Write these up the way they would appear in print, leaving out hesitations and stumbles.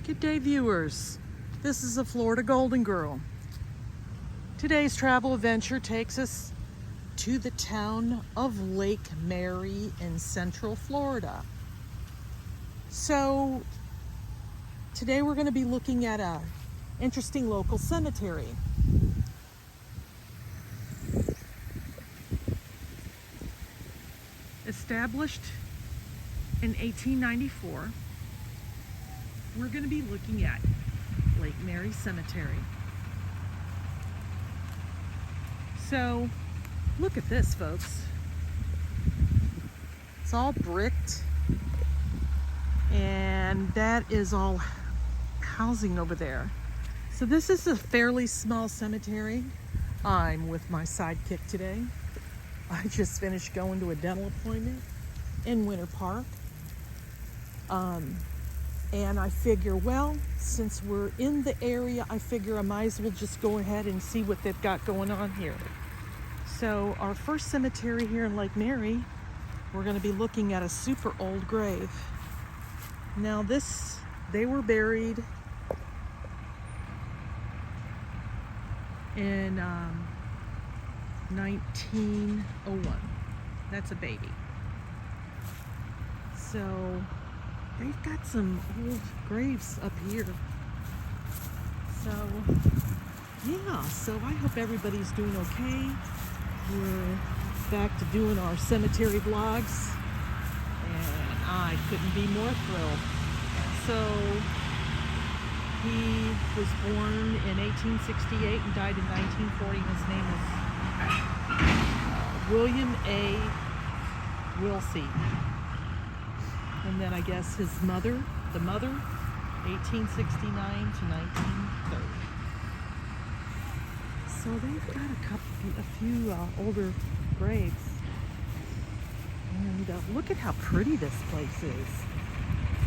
Good day, viewers. This is the Florida Golden Girl. Today's travel adventure takes us to the town of Lake Mary in Central Florida. So today we're going to be looking at a interesting local cemetery. Established in 1894, we're going to be looking at Lake Mary Cemetery. So, look at this, folks. It's all bricked, and that is all housing over there. So this is a fairly small cemetery. I'm with my sidekick today. I just finished going to a dental appointment in Winter Park. And I figure, well, since we're in the area, I figure I might as well just go ahead and see what they've got going on here. So our first cemetery here in Lake Mary, we're going to be looking at a super old grave. Now they were buried in 1901. That's a baby. So they've got some old graves up here. So yeah, so I hope everybody's doing okay. We're back to doing our cemetery vlogs, and I couldn't be more thrilled. So he was born in 1868 and died in 1940. His name is William A. Wilsey. And then I guess the mother, 1869 to 1930. So they've got a few older graves. And look at how pretty this place is.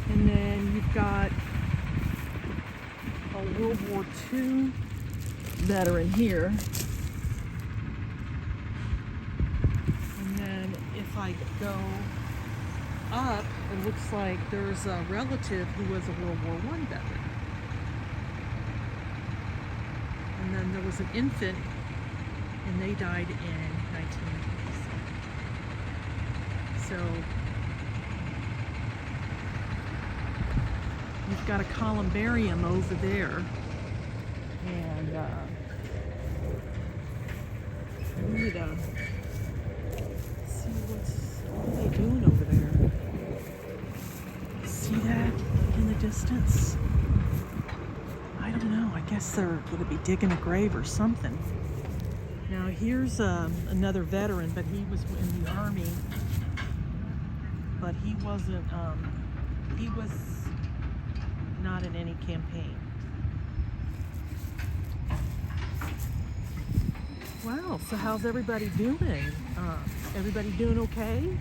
And then you've got a World War II veteran here. And then if I go up, it looks like there's a relative who was a World War I veteran. And then there was an infant, and they died in 1927. So you've got a columbarium over there, and we need to see what are they doing over there. See that in the distance? I don't know. I guess they're going to be digging a grave or something. Now here's another veteran, but he was in the Army. But he wasn't. He was not in any campaign. Wow. So how's everybody doing? Everybody doing okay?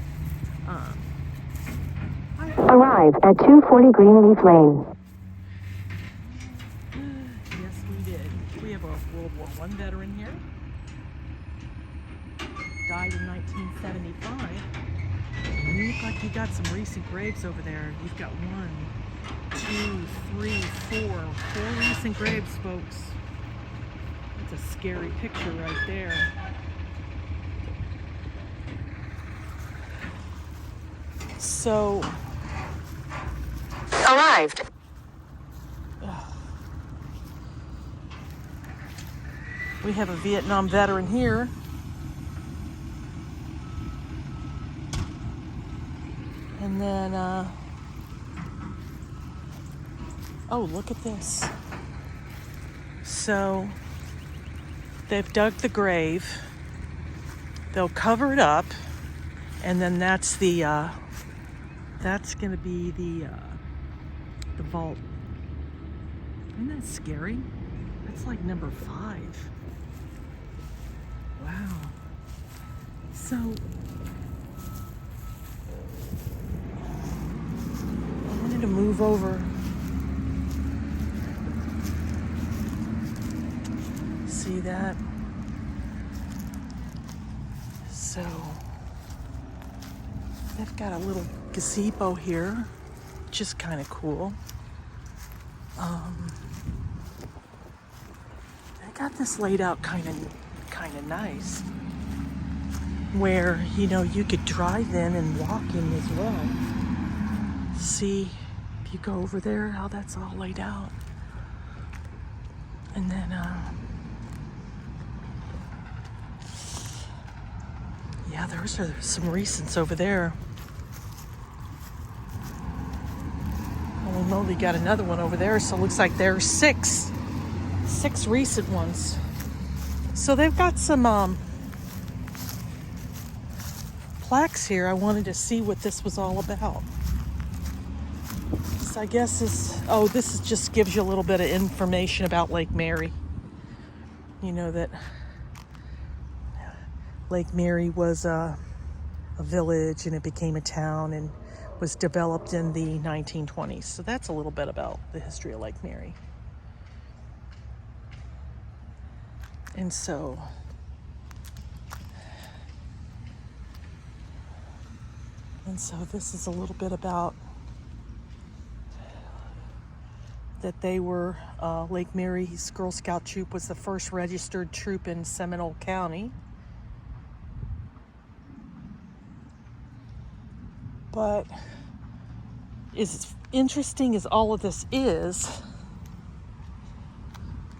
Arrive at 240 Greenleaf Lane. Yes, we did. We have a World War I veteran here. Died in 1975. And you look like you got some recent graves over there. You've got 1, 2, 3, 4 recent graves, folks. That's a scary picture right there. So Arrived. We have a Vietnam veteran here. And then, oh, look at this. So they've dug the grave. They'll cover it up, and then that's the that's gonna be the vault. Isn't that scary? That's like number 5. Wow. So I wanted to move over. See that? So they've got a little gazebo here, which is kind of cool. They got this laid out kind of nice, where you could drive in and walk in as well. See, if you go over there, how that's all laid out, and then yeah, there's some recents over there. Holy moly, got another one over there, so it looks like there's six recent ones. So they've got some plaques here. I wanted to see what this was all about. So I guess this just gives you a little bit of information about Lake Mary. You know that Lake Mary was a village, and it became a town and was developed in the 1920s. So that's a little bit about the history of Lake Mary. And so this is a little bit about that they were, Lake Mary's Girl Scout troop was the first registered troop in Seminole County. But as interesting as all of this is,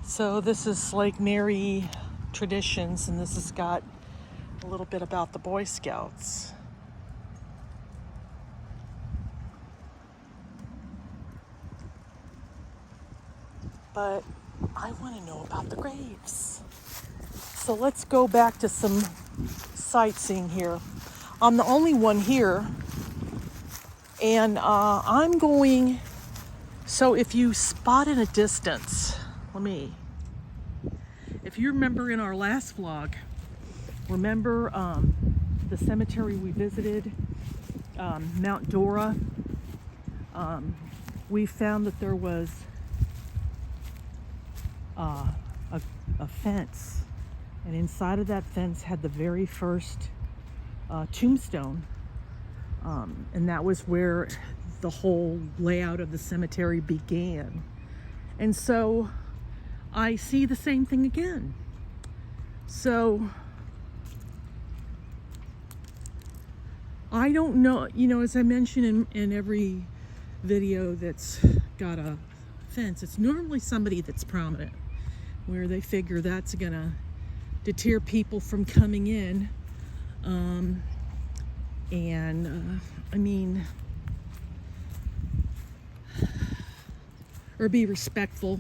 so this is Lake Mary traditions, and this has got a little bit about the Boy Scouts. But I want to know about the graves. So let's go back to some sightseeing here. I'm the only one here, and I'm going, so if you spot in a distance, if you remember in our last vlog, remember the cemetery we visited, Mount Dora? We found that there was a fence, and inside of that fence had the very first tombstone, and that was where the whole layout of the cemetery began. And so I see the same thing again. So I don't know, as I mentioned in every video that's got a fence, it's normally somebody that's prominent, where they figure that's gonna deter people from coming in, or be respectful.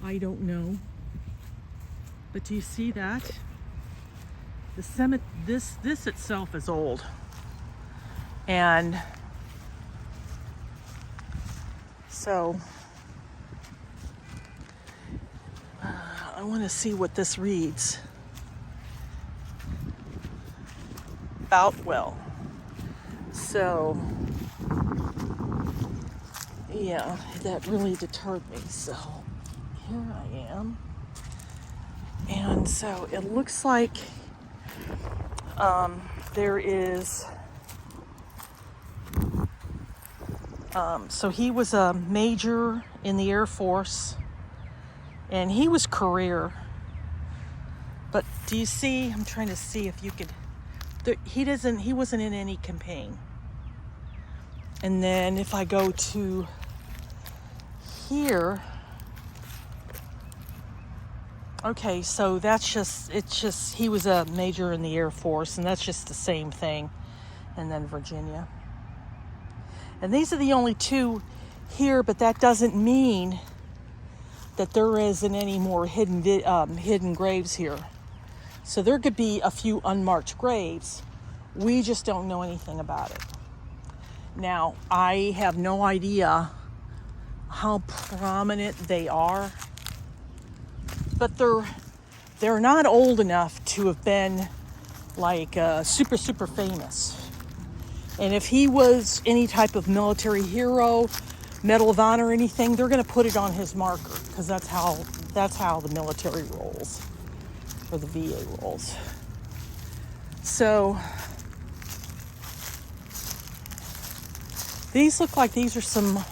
I don't know, but do you see that? This itself is old, and so I want to see what this reads. Boutwell. So yeah, that really deterred me. So here I am. And so it looks like there is, so he was a major in the Air Force, and he was career. But do you see, I'm trying to see if you could, he wasn't in any campaign. And then if I go to here, okay, so he was a major in the Air Force, and that's just the same thing. And then Virginia. And these are the only two here, but that doesn't mean that there isn't any more hidden graves here. So there could be a few unmarked graves. We just don't know anything about it. Now, I have no idea how prominent they are, but they're not old enough to have been like super famous. And if he was any type of military hero, Medal of Honor or anything, they're going to put it on his marker, because that's how the military rolls, or the VA rolls. So these look like these are some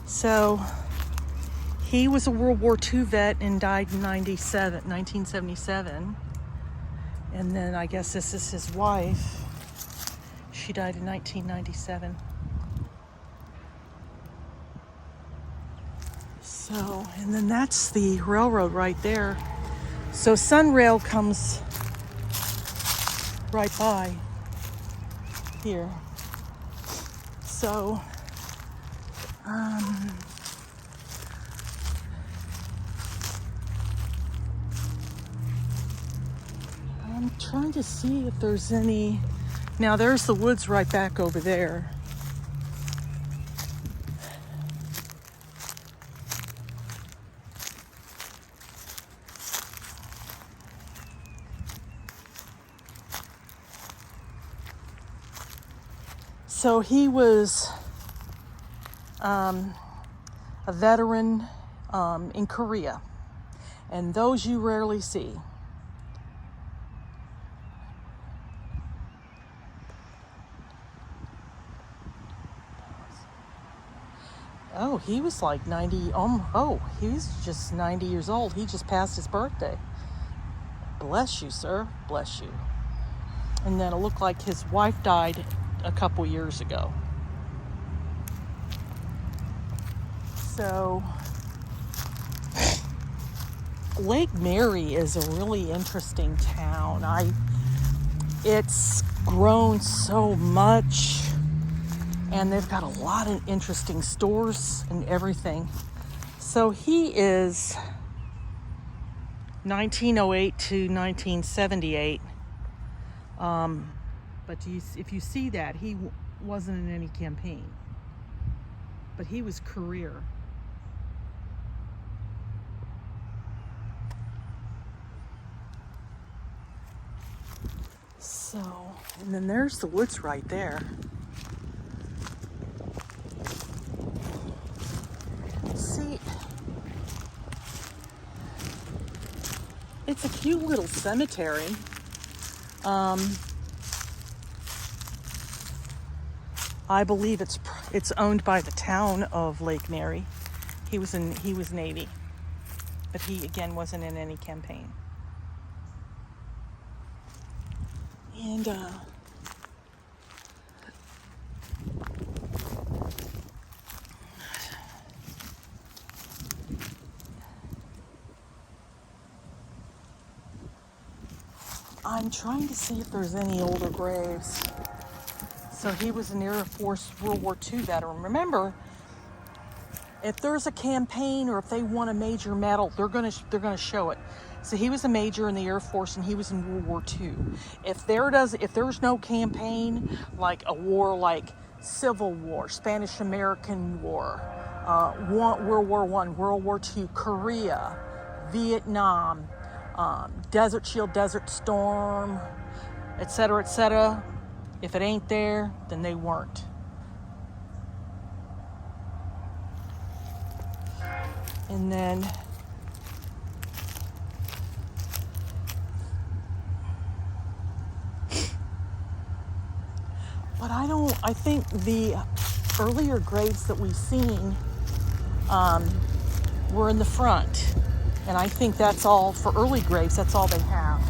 So he was a World War II vet and died in 1977. And then I guess this is his wife. She died in 1997. So, and then that's the railroad right there. So Sunrail comes right by here. So, I'm trying to see if there's any. Now there's the woods right back over there. So he was a veteran in Korea, and those you rarely see. Oh, he was like 90. He was just 90 years old. He just passed his birthday. Bless you, sir. Bless you. And then it looked like his wife died a couple years ago. So Lake Mary is a really interesting town. It's grown so much, and they've got a lot of interesting stores and everything. So he is 1908 to 1978. But if you see that, he wasn't in any campaign. But he was career. So, and then there's the woods right there. See, it's a cute little cemetery. I believe it's owned by the town of Lake Mary. He was Navy, but he again wasn't in any campaign. And I'm trying to see if there's any older graves. So he was an Air Force World War II veteran. Remember, if there's a campaign or if they won a major medal, they're gonna show it. So he was a major in the Air Force and he was in World War II. If there's no campaign, like a war like Civil War, Spanish-American War, World War I, World War II, Korea, Vietnam, Desert Shield, Desert Storm, etc., etc. If it ain't there, then they weren't. And then but I think the earlier graves that we've seen were in the front. And I think that's all for early graves, that's all they have.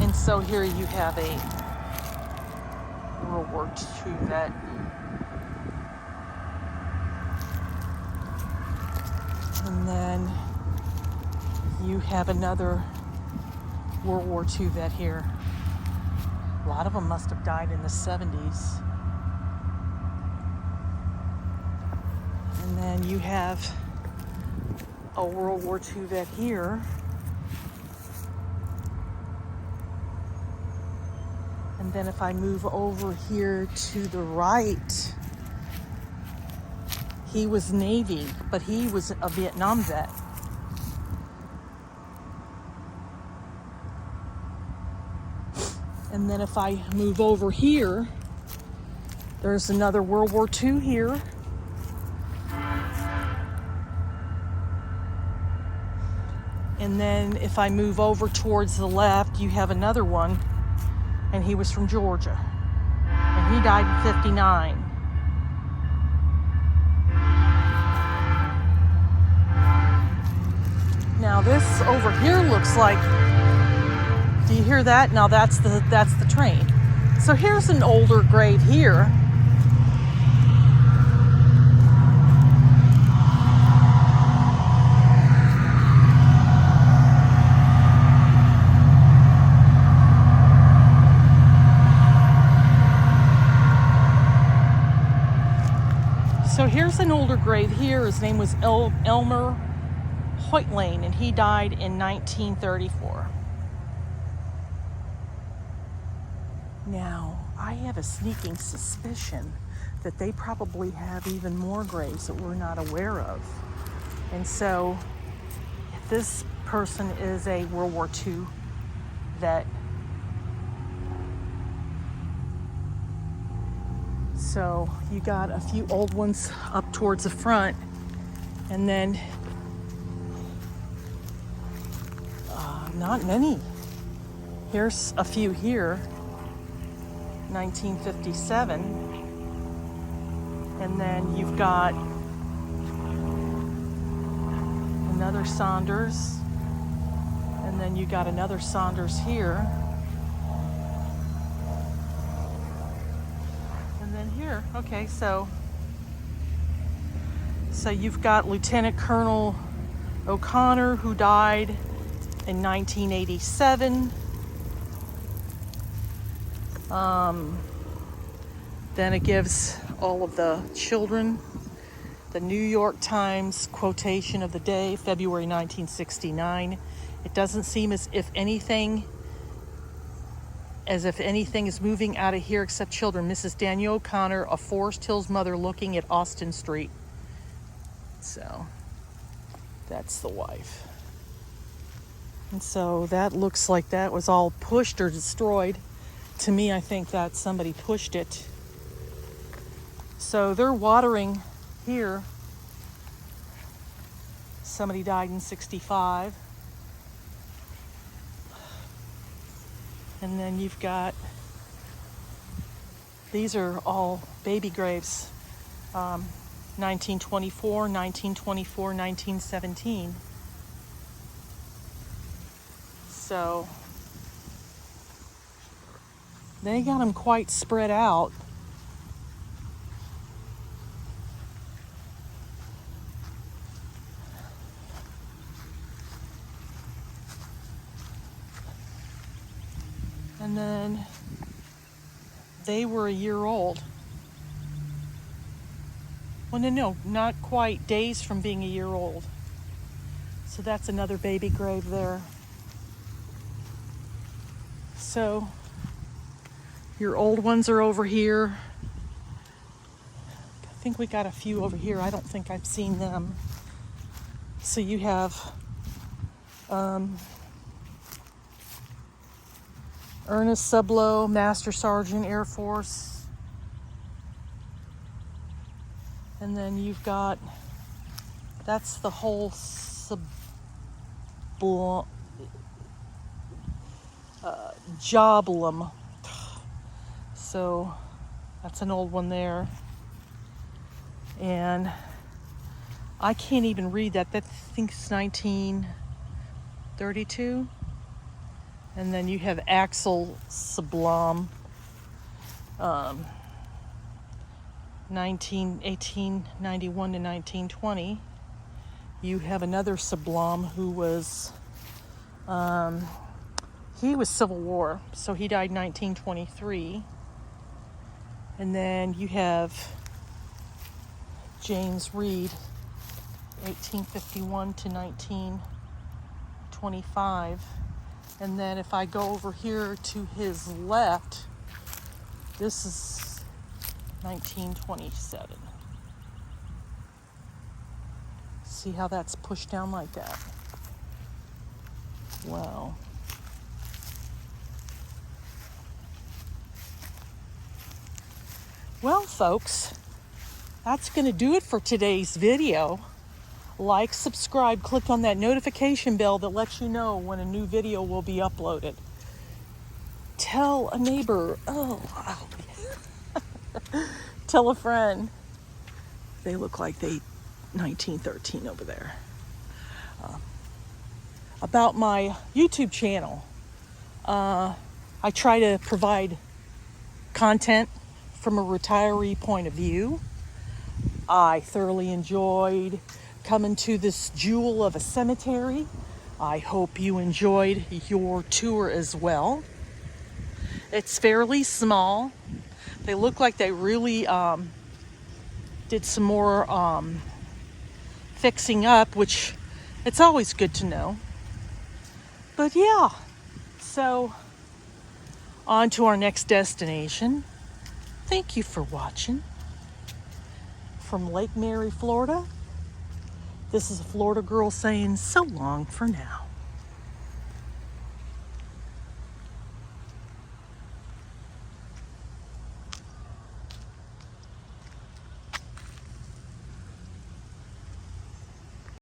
And so here you have a World War II vet. And then you have another World War II vet here. A lot of them must have died in the 70s. And then you have a World War II vet here. And then if I move over here to the right, he was Navy, but he was a Vietnam vet. And then if I move over here, there's another World War II here. And then if I move over towards the left, you have another one, and he was from Georgia. And and he died in 59. Now this over here looks like, do you hear that? Now that's the train. So here's an older grave here. So here's an older grave here. His name was Elmer Hoytlane, and he died in 1934. Now, I have a sneaking suspicion that they probably have even more graves that we're not aware of. And so, if this person is a World War II vet, so you got a few old ones up towards the front, and then not many. Here's a few here, 1957, and then you've got another Saunders, and then you got another Saunders here. Here. Okay, so you've got Lieutenant Colonel O'Connor, who died in 1987. Then it gives all of the children. The New York Times quotation of the day, February 1969. It doesn't seem as if anything is moving out of here except children. Mrs. Daniel O'Connor of Forest Hills mother looking at Austin Street. So that's the wife. And so that looks like that was all pushed or destroyed. To me, I think that somebody pushed it. So they're watering here. Somebody died in 65. And then you've got, these are all baby graves, 1924, 1924, 1917. So they got them quite spread out. And then they were a year old. Well, no, not quite, days from being a year old. So that's another baby grave there. So your old ones are over here. I think we got a few over here. I don't think I've seen them. So you have Ernest Sublow, Master Sergeant, Air Force. And then you've got, that's the whole Joblum. So that's an old one there. And I can't even read that. That thinks 1932. And then you have Axel Sublom, 1891 to 1920. You have another Sublom who was, he was Civil War, so he died in 1923. And then you have James Reed, 1851 to 1925. And then if I go over here to his left, this is 1927. See how that's pushed down like that? Wow. Well, folks, that's going to do it for today's video. Like, subscribe, click on that notification bell that lets you know when a new video will be uploaded. Tell a neighbor. Oh, wow. Tell a friend. They look like they 1913 over there. About my YouTube channel, I try to provide content from a retiree point of view. I thoroughly enjoyed coming to this jewel of a cemetery. I hope you enjoyed your tour as well. It's fairly small. They look like they really did some more fixing up, which it's always good to know. But yeah, so on to our next destination. Thank you for watching. From Lake Mary, Florida, this is a Florida girl saying so long for now.